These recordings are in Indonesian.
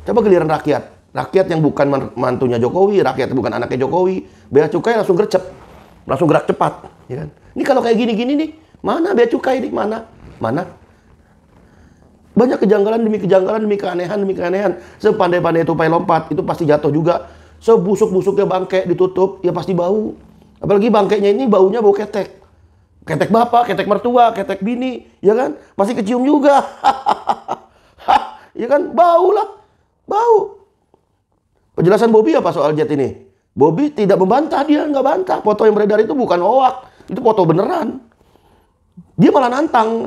Coba giliran rakyat. Rakyat yang bukan mantunya Jokowi, rakyat yang bukan anaknya Jokowi, bea cukai langsung gercep. Langsung gerak cepat. Ya kan? Ini kalau kayak gini-gini nih, mana bea cukai nih? Mana? Banyak kejanggalan demi kejanggalan, demi keanehan. Sepandai-pandai tupai lompat, itu pasti jatuh juga. Sebusuk-busuknya bangke ditutup, ya pasti bau. Apalagi bangkainya ini baunya bau ketek. Ketek bapak, ketek mertua, ketek bini, ya kan? Pasti kecium juga. Ya kan? Bau lah. Bau. Penjelasan Bobby apa soal jet ini? Bobby tidak membantah, dia nggak bantah. Foto yang beredar itu bukan hoak. Itu foto beneran. Dia malah nantang.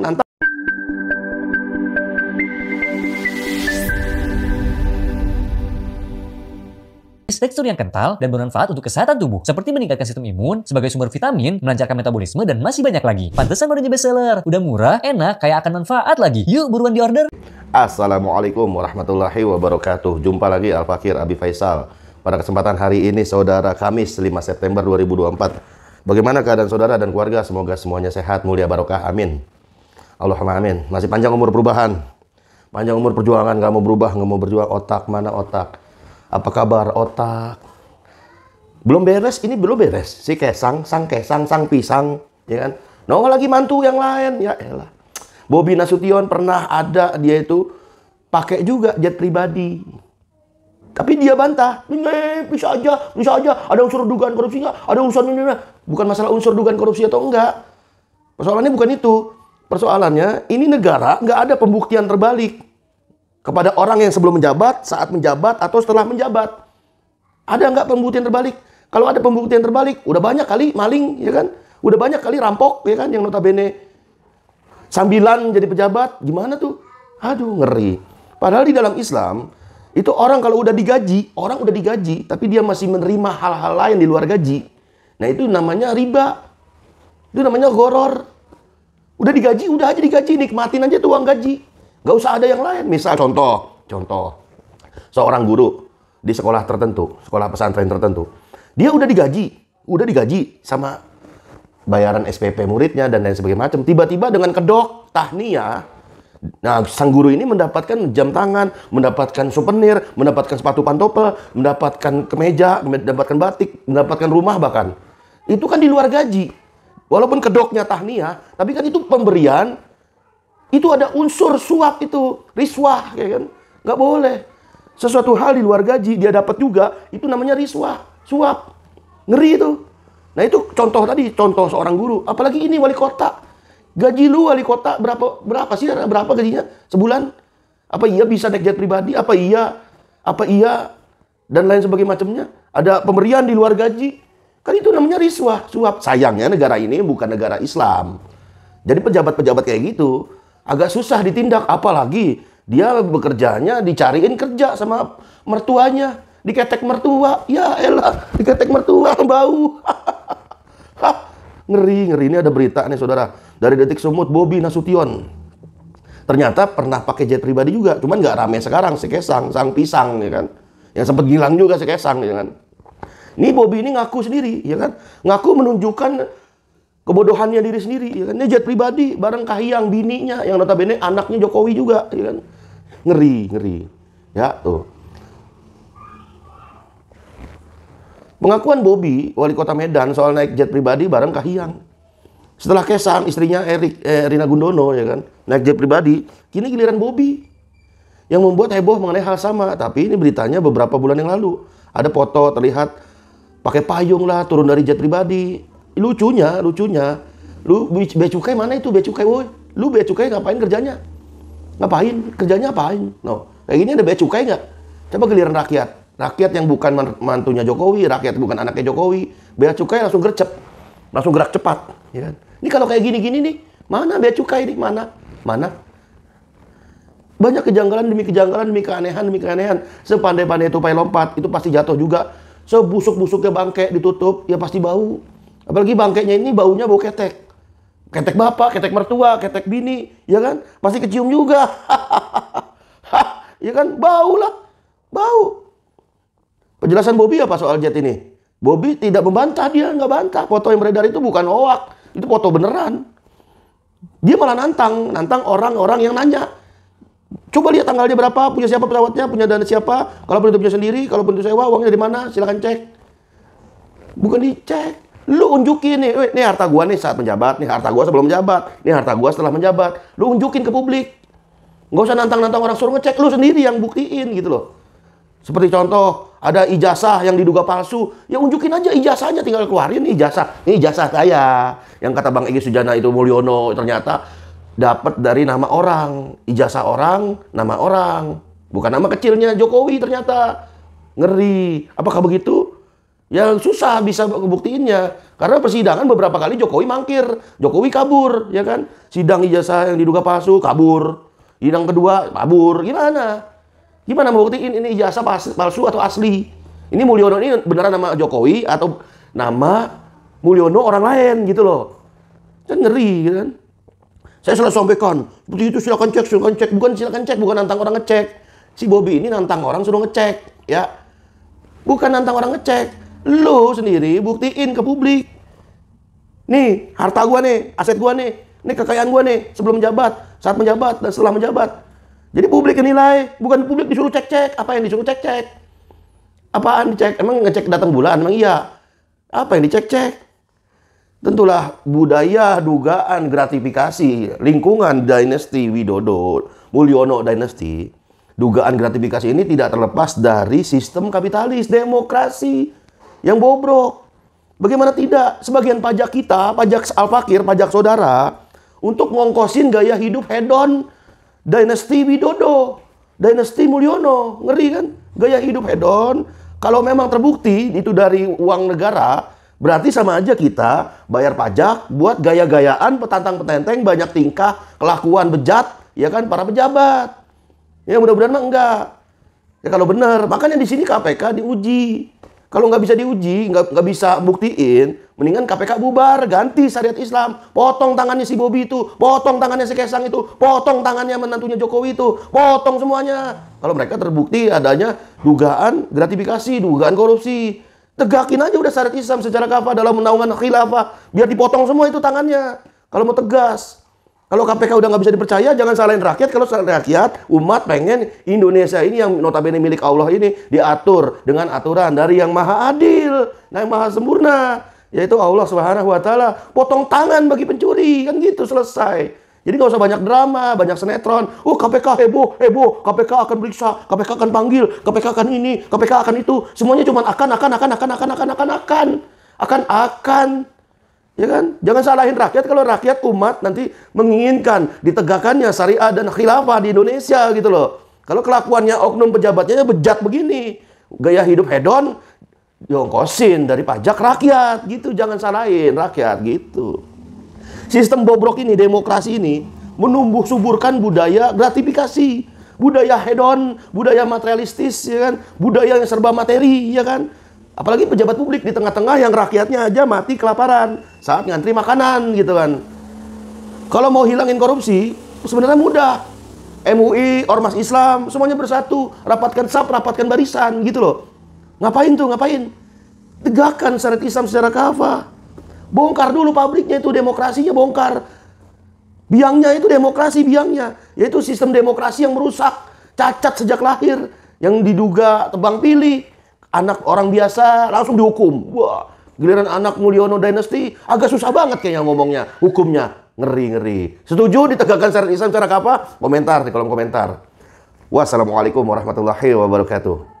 Tekstur yang kental dan bermanfaat untuk kesehatan tubuh, seperti meningkatkan sistem imun, sebagai sumber vitamin, melancarkan metabolisme, dan masih banyak lagi. Pantesan barunya bestseller. Udah murah, enak, kayak akan manfaat lagi. Yuk buruan di order. Assalamualaikum warahmatullahi wabarakatuh. Jumpa lagi Al-Fakir Abi Faisal. Pada kesempatan hari ini, saudara, Kamis 5 September 2024. Bagaimana keadaan saudara dan keluarga? Semoga semuanya sehat, mulia, barokah. Amin. Allahumma amin. Masih panjang umur perubahan. Panjang umur perjuangan, nggak mau berubah, nggak mau berjuang. Otak, mana otak? Apa kabar otak? Belum beres, ini belum beres. Si Kesang, sang pisang, ya kan? Nongol lagi mantu yang lain, ya elah. Bobi Nasution pernah ada, dia itu pakai juga jet pribadi. Tapi dia bantah, bisa aja, ada unsur dugaan korupsi nggak? Ada unsur ini, bukan masalah unsur dugaan korupsi atau enggak. Persoalannya bukan itu. Persoalannya, ini negara nggak ada pembuktian terbalik kepada orang yang sebelum menjabat, saat menjabat, atau setelah menjabat. Ada nggak pembuktian terbalik? Kalau ada pembuktian terbalik, udah banyak kali maling, ya kan? Udah banyak kali rampok, ya kan? Yang notabene sambilan jadi pejabat, gimana tuh? Aduh, ngeri. Padahal di dalam Islam, itu orang kalau udah digaji, tapi dia masih menerima hal-hal lain di luar gaji. Nah, itu namanya riba. Itu namanya gharar. Udah digaji, udah aja digaji, nikmatin aja tuh uang gaji. Gak usah ada yang lain. Misal contoh. Seorang guru di sekolah tertentu, sekolah pesantren tertentu. Dia udah digaji sama bayaran SPP muridnya dan lain sebagainya macam. Tiba-tiba dengan kedok tahniah, nah sang guru ini mendapatkan jam tangan, mendapatkan souvenir, mendapatkan sepatu pantopel, mendapatkan kemeja, mendapatkan batik, mendapatkan rumah bahkan. Itu kan di luar gaji. Walaupun kedoknya tahniah, tapi kan itu pemberian. Itu ada unsur suap itu, riswah, ya kan? Nggak boleh. Sesuatu hal di luar gaji dia dapat juga, itu namanya riswah, suap. Ngeri itu. Nah itu contoh seorang guru. Apalagi ini wali kota. Gaji lu wali kota berapa sih? Berapa gajinya sebulan? Apa iya bisa naik jet pribadi? Apa iya? Dan lain sebagainya macamnya. Ada pemberian di luar gaji. Kan itu namanya riswah, suap. Sayangnya negara ini bukan negara Islam. Jadi pejabat-pejabat kayak gitu agak susah ditindak, apalagi dia bekerjanya dicariin kerja sama mertuanya, diketek mertua, ya elah, diketek mertua, bau. Ngeri, ini ada berita nih saudara, dari Detik Sumut, Bobi Nasution. Ternyata pernah pakai jet pribadi juga, cuman nggak rame sekarang, si Kesang, sang pisang, ya kan. Yang sempat gilang juga si Kesang, ya kan. Ini Bobi ini ngaku sendiri, ya kan. Ngaku menunjukkan kebodohannya diri sendiri, ya kan? Ini jet pribadi bareng kahiyang bininya yang notabene anaknya Jokowi juga, ya kan? Ngeri. Ya, tuh. Pengakuan Bobi, wali kota Medan, soal naik jet pribadi bareng kahiyang. Setelah Kesang, istrinya Rina Gundono, ya kan? Naik jet pribadi, kini giliran Bobi yang membuat heboh mengenai hal sama. Tapi ini beritanya beberapa bulan yang lalu. Ada foto terlihat pakai payung lah, turun dari jet pribadi. Lucunya, lu bea cukai mana itu bea cukai, woi? Lu bea cukai ngapain kerjanya? Kerjanya apain? No, kayak gini ada bea cukai nggak? Coba giliran rakyat yang bukan mantunya Jokowi, rakyat bukan anaknya Jokowi, bea cukai langsung gercep, langsung gerak cepat, ya kan? Ini kalau kayak gini-gini nih, mana bea cukai nih? Mana? Banyak kejanggalan demi keanehan. Sepandai-pandai tupai lompat, itu pasti jatuh juga. Sebusuk-busuknya bangke ditutup, ya pasti bau. Apalagi bangkainya ini baunya bau ketek. Ketek bapak, ketek mertua, ketek bini, ya kan? Pasti kecium juga. Ya kan? Bau lah. Bau. Penjelasan Bobi apa soal jet ini? Bobi tidak membantah, dia nggak bantah. Foto yang beredar itu bukan hoak. Itu foto beneran. Dia malah nantang orang-orang yang nanya. Coba lihat tanggalnya berapa, punya siapa pesawatnya, punya dana siapa. Kalaupun itu punya sendiri, kalaupun itu sewa, uangnya dari mana, silakan cek. Bukan dicek. Lu unjukin nih, nih harta gua nih saat menjabat, nih harta gua sebelum menjabat, nih harta gua setelah menjabat. Lu unjukin ke publik. Nggak usah nantang-nantang orang suruh ngecek, lu sendiri yang buktiin gitu loh. Seperti contoh, ada ijazah yang diduga palsu, ya unjukin aja ijazahnya, tinggal keluarin ijazah. Ini ijazah saya. Yang kata Bang Egy Sujana itu Mulyono ternyata dapat dari nama orang, ijazah orang, nama orang, bukan nama kecilnya Jokowi ternyata. Ngeri. Apakah begitu? Yang susah bisa ngebuktiinnya. Karena persidangan beberapa kali Jokowi mangkir, Jokowi kabur, ya kan? Sidang ijazah yang diduga palsu, kabur. Sidang kedua, kabur. Gimana mau buktiin ini ijazah palsu atau asli? Ini Mulyono ini beneran nama Jokowi atau nama Mulyono orang lain gitu loh. Kan ngeri gitu kan? Saya selalu sampaikan, seperti itu silakan cek, bukan silakan cek, bukan nantang orang ngecek. Si Bobby ini nantang orang suruh ngecek, ya. Bukan nantang orang ngecek. Lu sendiri buktiin ke publik. Nih, harta gua nih, aset gua nih, kekayaan gua nih, sebelum menjabat, saat menjabat, dan setelah menjabat. Jadi publik yang nilai, bukan publik disuruh cek-cek. Apa yang disuruh cek-cek? Apaan dicek? Emang ngecek datang bulan? Emang iya? Apa yang dicek-cek? Tentulah budaya dugaan gratifikasi lingkungan dinasti Widodo, Mulyono dinasti. Dugaan gratifikasi ini tidak terlepas dari sistem kapitalis, demokrasi yang bobrok. Bagaimana tidak? Sebagian pajak kita, pajak Al-Fakir, pajak saudara, untuk ngongkosin gaya hidup hedon dinasti Widodo, dinasti Mulyono. Ngeri kan? Gaya hidup hedon. Kalau memang terbukti itu dari uang negara, berarti sama aja kita bayar pajak buat gaya-gayaan, petantang-petenteng, banyak tingkah, kelakuan bejat, ya kan, para pejabat. Ya mudah-mudahan mah enggak. Ya kalau benar, makanya di sini KPK diuji. Kalau nggak bisa diuji, nggak bisa buktiin, mendingan KPK bubar, ganti syariat Islam, potong tangannya si Bobby itu, potong tangannya si Kaisang itu, potong tangannya menantunya Jokowi itu, potong semuanya. Kalau mereka terbukti adanya dugaan gratifikasi, dugaan korupsi, tegakin aja udah syariat Islam secara kafah dalam menaungan khilafah, biar dipotong semua itu tangannya. Kalau mau tegas. Kalau KPK udah nggak bisa dipercaya, jangan salahin rakyat. Kalau salahin rakyat, umat pengen Indonesia ini yang notabene milik Allah ini diatur dengan aturan dari yang maha adil, yang maha sempurna, yaitu Allah Subhanahu Wa Taala. Potong tangan bagi pencuri, kan gitu, selesai. Jadi nggak usah banyak drama, banyak sinetron. Oh KPK heboh, KPK akan periksa, KPK akan panggil, KPK akan ini, KPK akan itu. Semuanya cuma akan. Ya kan? Jangan salahin rakyat kalau rakyat umat nanti menginginkan ditegakkannya syariat dan khilafah di Indonesia gitu loh. Kalau kelakuannya oknum pejabatnya bejat begini, gaya hidup hedon, diongkosin dari pajak rakyat gitu. Jangan salahin rakyat gitu. Sistem bobrok ini, demokrasi ini menumbuh suburkan budaya gratifikasi, budaya hedon, budaya materialistis, ya kan? Budaya yang serba materi, ya kan? Apalagi pejabat publik di tengah-tengah yang rakyatnya aja mati kelaparan saat ngantri makanan gitu kan. Kalau mau hilangin korupsi sebenarnya mudah. MUI, Ormas Islam, semuanya bersatu, rapatkan saf, rapatkan barisan gitu loh. Ngapain tuh? Ngapain? Tegakkan syariat Islam secara kafah. Bongkar dulu pabriknya itu, demokrasinya bongkar. Biangnya itu demokrasi, biangnya yaitu sistem demokrasi yang merusak, cacat sejak lahir, yang diduga tebang pilih. Anak orang biasa langsung dihukum. Wah, giliran anak Mulyono Dynasty agak susah banget kayaknya ngomongnya. Hukumnya ngeri-ngeri. Setuju ditegakkan syariat Islam secara kafah? Komentar di kolom komentar. Wassalamualaikum warahmatullahi wabarakatuh.